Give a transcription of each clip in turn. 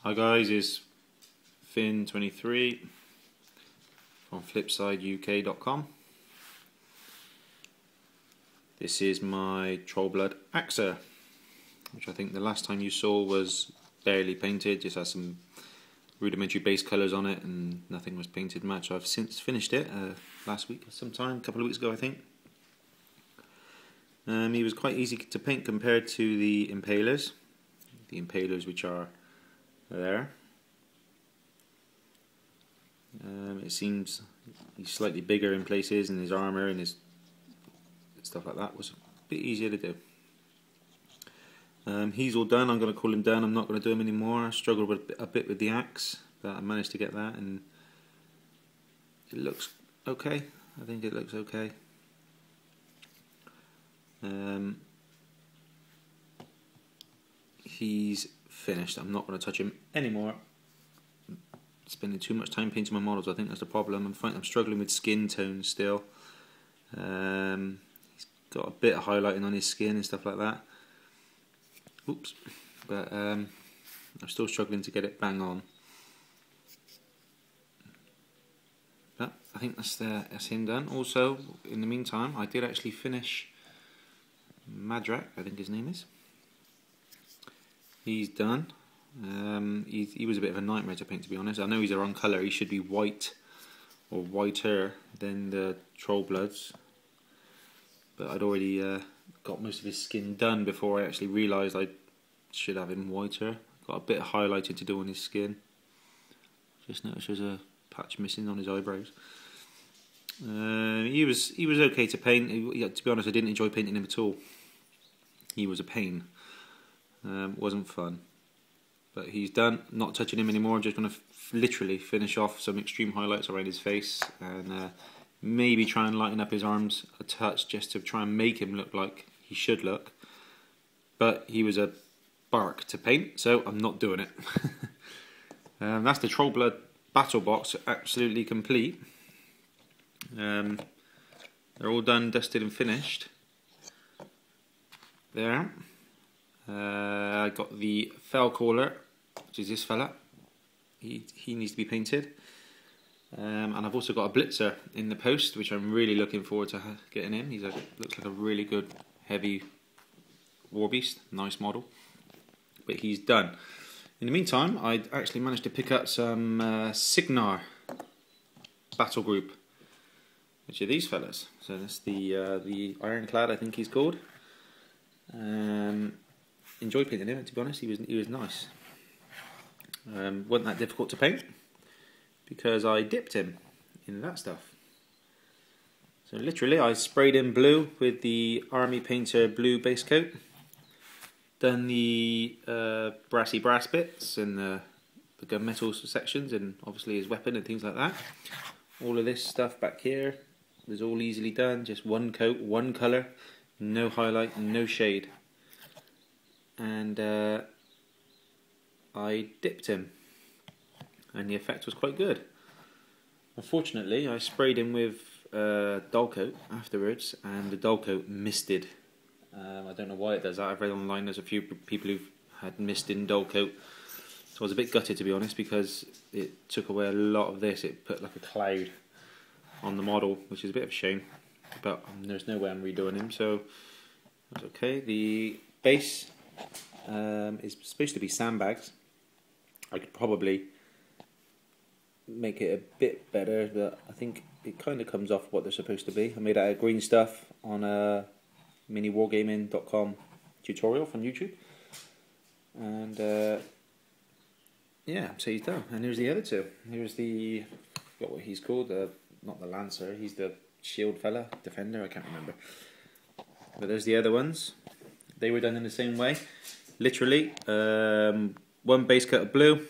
Hi guys, it's Finn23 from flipsideuk.com. This is my Trollblood Axer, which I think the last time you saw was barely painted, just had some rudimentary base colours on it and nothing was painted much. I've since finished it last week sometime, a couple of weeks ago I think. He was quite easy to paint compared to the Impalers which are there. It seems he's slightly bigger in places, and his armour and his stuff like that was a bit easier to do. He's all done. I'm going to call him done. I'm not going to do him anymore. I struggled a bit with the axe, but I managed to get that, and it looks okay. I think it looks okay. He's finished. I'm not going to touch him anymore. Spending too much time painting my models, I think that's the problem. I'm struggling with skin tones still. He's got a bit of highlighting on his skin and stuff like that. Oops. But I'm still struggling to get it bang on. But I think that's him done. Also, in the meantime, I did actually finish Madrak, I think his name is. He's done. He was a bit of a nightmare to paint, to be honest. I know he's the wrong colour. He should be white or whiter than the Trollbloods, but I'd already got most of his skin done before I actually realised I should have him whiter. Got a bit of highlighting to do on his skin. Just noticed there's a patch missing on his eyebrows. He was okay to paint. To be honest, I didn't enjoy painting him at all. He was a pain. Wasn't fun. But he's done. Not touching him anymore. I'm just going to literally finish off some extreme highlights around his face and maybe try and lighten up his arms a touch just to try and make him look like he should look. But he was a bark to paint, so I'm not doing it. That's the Trollblood battle box, absolutely complete. They're all done, dusted and finished. There. I got the fell caller, which is this fella. He needs to be painted, and I've also got a blitzer in the post, which I'm really looking forward to getting in. Looks like a really good heavy war beast, nice model. But he's done. In the meantime, I actually managed to pick up some Cygnar Battlegroup, which are these fellas. So that's the Ironclad, I think he's called. Enjoyed painting him, to be honest. He was nice. Wasn't that difficult to paint because I dipped him in that stuff. So literally I sprayed him blue with the Army Painter blue base coat, done the brassy brass bits and the gunmetal sections, and obviously his weapon and things like that. All of this stuff back here was all easily done, just one coat, one colour, no highlight and no shade. And I dipped him, and the effect was quite good. Unfortunately, I sprayed him with dull coat afterwards, and the dull coat misted. I don't know why it does that. I've read online there's a few people who've had mist in dull coat, so I was a bit gutted, to be honest, because it took away a lot of this. It put like a cloud on the model, which is a bit of a shame, but there's no way I'm redoing him, so that's okay. The base is supposed to be sandbags. I could probably make it a bit better, but I think it kind of comes off what they're supposed to be. I made out of green stuff on a miniwargaming.com tutorial from YouTube, and yeah, so he's done. And here's the other two. Here's the, I forgot what he's called, not the Lancer, he's the shield fella, defender, I can't remember. But there's the other ones. They were done in the same way. Literally, one base coat of blue,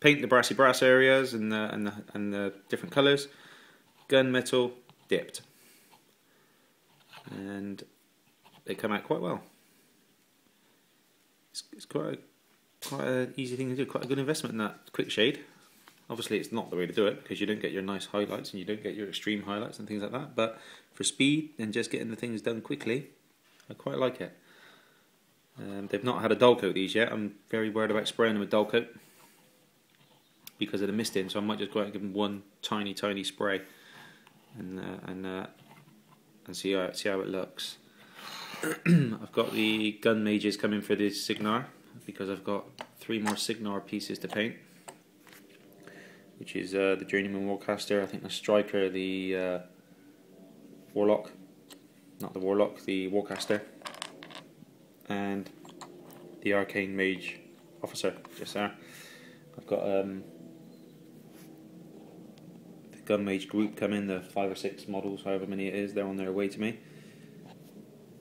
paint the brassy brass areas and the different colours, gunmetal, dipped, and they come out quite well. It's quite an easy thing to do, quite a good investment in that quick shade. Obviously it's not the way to do it because you don't get your nice highlights and you don't get your extreme highlights and things like that, but for speed and just getting the things done quickly, I quite like it. They've not had a dull coat these yet. I'm very worried about spraying them with dull coat because of the misting, so I might just go out and give them one tiny spray and see how it looks. I've got the gun mages coming for the Cygnar because I've got 3 more Cygnar pieces to paint, which is the Journeyman Warcaster, I think the Striker, the Warlock, not the Warlock, the Warcaster, and the Arcane Mage Officer, just there. I've got the Gun Mage group coming, the 5 or 6 models, however many it is, they're on their way to me.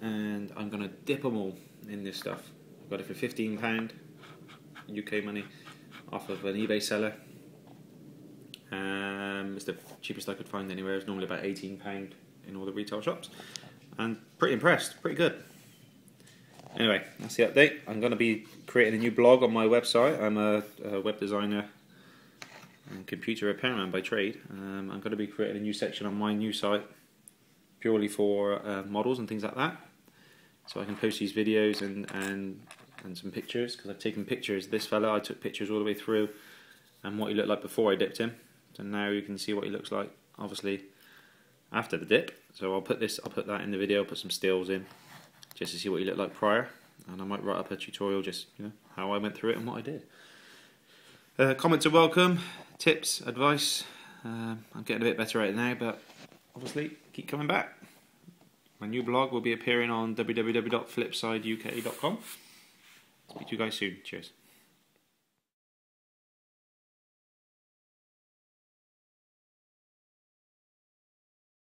And I'm going to dip them all in this stuff. I got it for £15 UK money off of an eBay seller. It's the cheapest I could find anywhere. It's normally about £18 in all the retail shops. And pretty impressed, pretty good. Anyway, that's the update. I'm going to be creating a new blog on my website. I'm a web designer and computer repairman by trade. I'm going to be creating a new section on my new site purely for models and things like that. So I can post these videos and some pictures, because I've taken pictures. This fella, I took pictures all the way through and what he looked like before I dipped him. So now you can see what he looks like, obviously, after the dip. So I'll put that in the video, put some stills in, just to see what he looked like prior. And I might write up a tutorial, just how I went through it and what I did. Comments are welcome, tips, advice. I'm getting a bit better at it now, but obviously keep coming back. My new blog will be appearing on www.flipsideuk.com. Speak to you guys soon. Cheers.